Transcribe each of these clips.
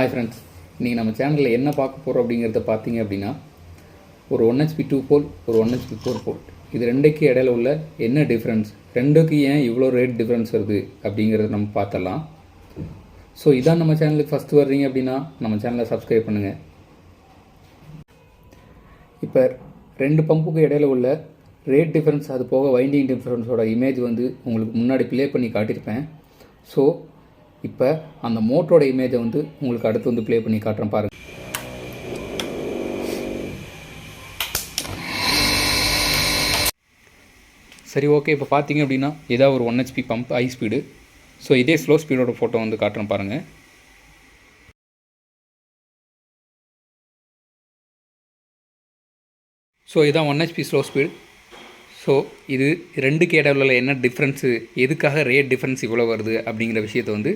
Hi friends, இன்றைக்கி நம்ம சேனலில் என்ன பார்க்க போகிறோம் அப்படிங்கிறத பார்த்தீங்க அப்படின்னா, ஒரு 1HP 2 போல், ஒரு 1HP 4 போல், இது ரெண்டுக்கு இடையில உள்ள என்ன டிஃப்ரென்ஸ், ரெண்டுக்கு ஏன் இவ்வளோ ரேட் டிஃப்ரென்ஸ் வருது அப்படிங்கிறத நம்ம பார்த்தலாம். ஸோ இதான் நம்ம சேனலுக்கு ஃபஸ்ட்டு வர்றீங்க அப்படின்னா நம்ம சேனலை சப்ஸ்கிரைப் பண்ணுங்கள். இப்போ ரெண்டு பம்புக்கு இடையில உள்ள ரேட் டிஃப்ரென்ஸ், அது போக வைண்டிங் டிஃப்ரென்ஸோட இமேஜ் வந்து உங்களுக்கு முன்னாடி ப்ளே பண்ணி காட்டியிருப்பேன். ஸோ இப்போ அந்த மோட்டரோட இமேஜை வந்து உங்களுக்கு அடுத்து வந்து ப்ளே பண்ணி காட்டுறேன் பாருங்கள். சரி, ஓகே. இப்போ பார்த்தீங்க அப்படின்னா இதான் ஒரு 1HP pump, high speed. So இதே ஸ்லோ ஸ்பீடோட ஃபோட்டோ வந்து காட்டுறேன் பாருங்கள். ஸோ இதான் 1HP ஸ்லோ ஸ்பீடு. ஸோ இது ரெண்டுக்கு இடையில என்ன டிஃப்ரென்ஸு, எதுக்காக ரேட் டிஃப்ரென்ஸ் இவ்வளோ வருது அப்படிங்கிற விஷயத்தை வந்து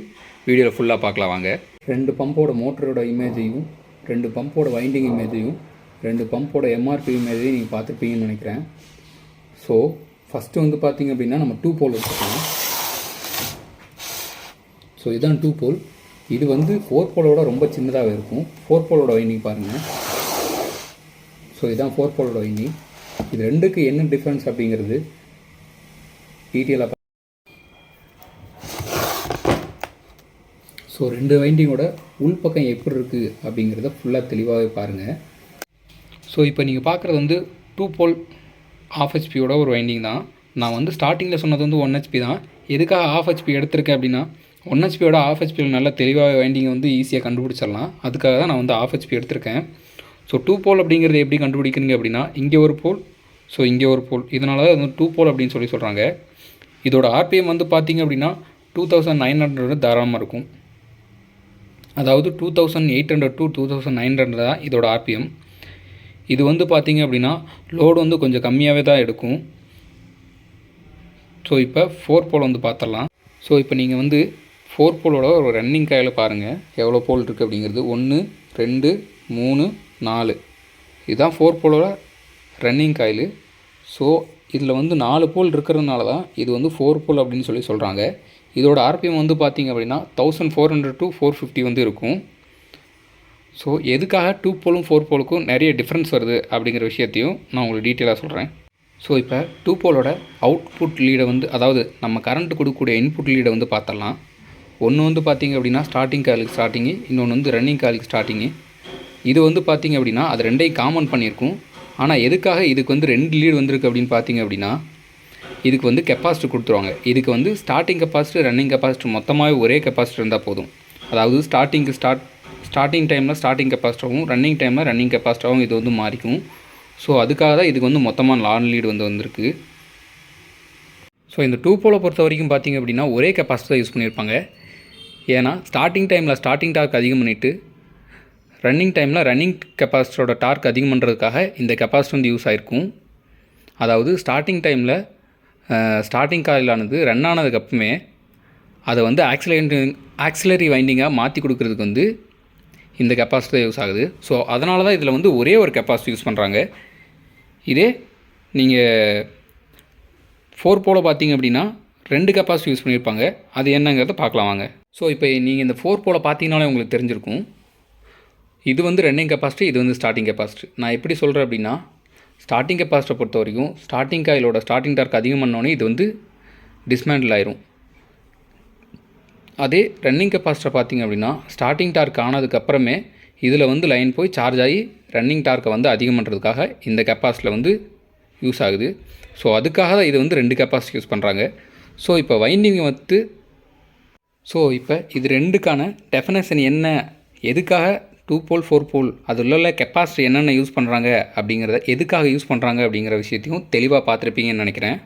வீடியோவில் ஃபுல்லாக பார்க்கலாம் வாங்க. ரெண்டு பம்போட மோட்டரோட இமேஜையும், ரெண்டு பம்போட வைண்டிங் இமேஜையும், ரெண்டு பம்போட எம்ஆர்பி இமேஜையும் நீங்கள் பார்த்துருப்பீங்கன்னு நினைக்கிறேன். ஸோ ஃபஸ்ட்டு வந்து பார்த்திங்க அப்படின்னா நம்ம 2 போல் வச்சுக்கலாம். ஸோ இதுதான் 2 போல். இது வந்து 4 போலோட ரொம்ப சின்னதாக இருக்கும். 4 போலோட வைண்டிங் பாருங்கள். ஸோ இதுதான் 4 போலோட வைண்டிங். இது ரெண்டுக்கு என்ன டிஃப்ரென்ஸ் அப்படிங்கிறது டீட்டெயிலாக. ஸோ ரெண்டு வைண்டிங்கோட உள்பக்கம் எப்படி இருக்குது அப்படிங்கிறத ஃபுல்லாக தெளிவாகவே பாருங்கள். ஸோ இப்போ நீங்கள் பார்க்குறது வந்து 2 போல் ½ ஹெச்பியோட ஒரு வைண்டிங் தான். நான் வந்து ஸ்டார்டிங்கில் சொன்னது வந்து 1HP தான். எதுக்காக ½ ஹெச்பி எடுத்திருக்கேன் அப்படின்னா, 1HPயோட ½ ஹெச்பியில் நல்ல தெளிவாக வைண்டிங்கை வந்து ஈஸியாக கண்டுபிடிச்சிடலாம். அதுக்காக தான் நான் வந்து ½ ஹெச்பி எடுத்திருக்கேன். ஸோ 2 போல் அப்படிங்கிறது எப்படி கண்டுபிடிக்கிறீங்க அப்படின்னா, இங்கே ஒரு போல், ஸோ இங்கே ஒரு போல், இதனால தான் வந்து 2 போல் அப்படின்னு சொல்கிறாங்க. இதோட ஆர்பிஎம் வந்து பார்த்திங்க அப்படின்னா 2900 தாராளமாக இருக்கும். அதாவது 2800 to 2900 தான் இதோட ஆர்பிஎம். இது வந்து பார்த்திங்க அப்படின்னா லோடு வந்து கொஞ்சம் கம்மியாகவே தான் எடுக்கும். ஸோ இப்போ 4 போல் வந்து பார்த்துடலாம். ஸோ இப்போ நீங்கள் வந்து 4 போலோட ஒரு ரன்னிங் காயில் பாருங்கள் எவ்வளோ போல் இருக்குது அப்படிங்கிறது. 1 2 3 4, இதுதான் 4 போலோட ரன்னிங் காயில். ஸோ இதில் வந்து 4 போல் இருக்கிறதுனால தான் இது வந்து 4 போல் அப்படின்னு சொல்கிறாங்க. இதோட ஆர்பிஎம் வந்து பார்த்திங்க அப்படின்னா 1400 to 450 வந்து இருக்கும். ஸோ எதுக்காக 2 போலும் 4 போலுக்கும் நிறைய டிஃப்ரென்ஸ் வருது அப்படிங்கிற விஷயத்தையும் நான் உங்களுக்கு டீட்டெயிலாக சொல்கிறேன். ஸோ இப்போ 2 போலோட அவுட்புட் லீடை வந்து, அதாவது நம்ம கரண்ட் கொடுக்கக்கூடிய இன்புட் லீடை வந்து பார்த்தலாம். ஒன்று வந்து பார்த்திங்க அப்படின்னா ஸ்டார்டிங் காயிலுக்கு ஸ்டார்டிங்கு, இன்னொன்று வந்து ரன்னிங் காயிலுக்கு ஸ்டார்டிங்கு. இது வந்து பார்த்திங்க அப்படின்னா அது ரெண்டையும் காமன் பண்ணியிருக்கும். ஆனால் எதுக்காக இதுக்கு வந்து 2 லீடு வந்திருக்கு அப்படின்னு பார்த்திங்க அப்படின்னா, இதுக்கு வந்து கெப்பாசிட்டி கொடுத்துருவாங்க. இதுக்கு வந்து ஸ்டார்டிங் கெப்பாசிட்டி, ரன்னிங் கெப்பாசிட்டி மொத்தமாகவே ஒரே கெப்பாசிட்டி இருந்தால் போதும். அதாவது ஸ்டார்டிங் டைமில் ஸ்டார்டிங் கெப்பாசிட்டாகவும், ரன்னிங் டைமில் ரன்னிங் கெப்பாசிட்டாகவும் இது வந்து மாறிக்கும். ஸோ அதுக்காக தான் இதுக்கு வந்து மொத்தமாக 4 லீடு வந்திருக்கு. ஸோ இந்த 2 போலை பொறுத்த வரைக்கும் பார்த்திங்க அப்படின்னா ஒரே கெப்பாசிட்டி தான் யூஸ் பண்ணியிருப்பாங்க. ஏன்னா ஸ்டார்டிங் டைமில் ஸ்டார்டிங் டார்க் அதிகம் பண்ணிவிட்டு, ரன்னிங் டைமில் ரன்னிங் கெப்பாசிட்டரோட டார்க் அதிகம் பண்ணுறதுக்காக இந்த கெப்பாசிட்டி வந்து யூஸ் ஆகிருக்கும். அதாவது ஸ்டார்டிங் டைமில் ஸ்டார்டிங் காயிலானது ரன் ஆனதுக்கப்புறமே அதை வந்து ஆக்சிலரி வைண்டிங்காக மாற்றி கொடுக்குறதுக்கு வந்து இந்த கெப்பாசிட்டி தான் யூஸ் ஆகுது. ஸோ அதனால தான் இதில் வந்து ஒரே ஒரு கெப்பாசிட்டி யூஸ் பண்ணுறாங்க. இதே நீங்கள் 4 போல் பார்த்திங்க அப்படின்னா 2 கெப்பாசிட்டி யூஸ் பண்ணியிருப்பாங்க. அது என்னங்கிறத பார்க்கலாம் வாங்க. ஸோ இப்போ நீங்கள் இந்த 4 போல் பார்த்தீங்கனாலே உங்களுக்கு தெரிஞ்சிருக்கும். இது வந்து ரன்னிங் கெப்பாசிட்டி, இது வந்து ஸ்டார்டிங் கெப்பாசிட்டி. நான் எப்படி சொல்கிறேன் அப்படின்னா, ஸ்டார்டிங் கெப்பாசிட்டியை பொறுத்த வரைக்கும் ஸ்டார்டிங் காயிலோட ஸ்டார்டிங் டார்க் அதிகம் பண்ணோன்னே இது வந்து டிஸ்மேண்டில் ஆயிரும். அதே ரன்னிங் கெப்பாசிட்டர் பார்த்திங்க அப்படின்னா ஸ்டார்டிங் டார்க் ஆனதுக்கப்புறமே இதில் வந்து லைன் போய் சார்ஜ் ஆகி ரன்னிங் டார்க்கை வந்து அதிகம் பண்ணுறதுக்காக இந்த கெப்பாசிட்டியில் வந்து யூஸ் ஆகுது. ஸோ அதுக்காக தான் இது வந்து 2 கெப்பாசிட்டி யூஸ் பண்ணுறாங்க. ஸோ இப்போ வைண்டிங் வந்து, ஸோ இப்போ இது ரெண்டுக்கான டெஃபினேஷன் என்ன, எதுக்காக 2 போல் 4 போல், அதில் உள்ள கெப்பாசிட்டி என்னென்ன யூஸ் பண்ணுறாங்க அப்படிங்கிறத, எதுக்காக யூஸ் பண்ணுறாங்க அப்படிங்கிற விஷயத்தையும் தெளிவாக பார்த்துருப்பீங்கன்னு நினைக்கிறேன்.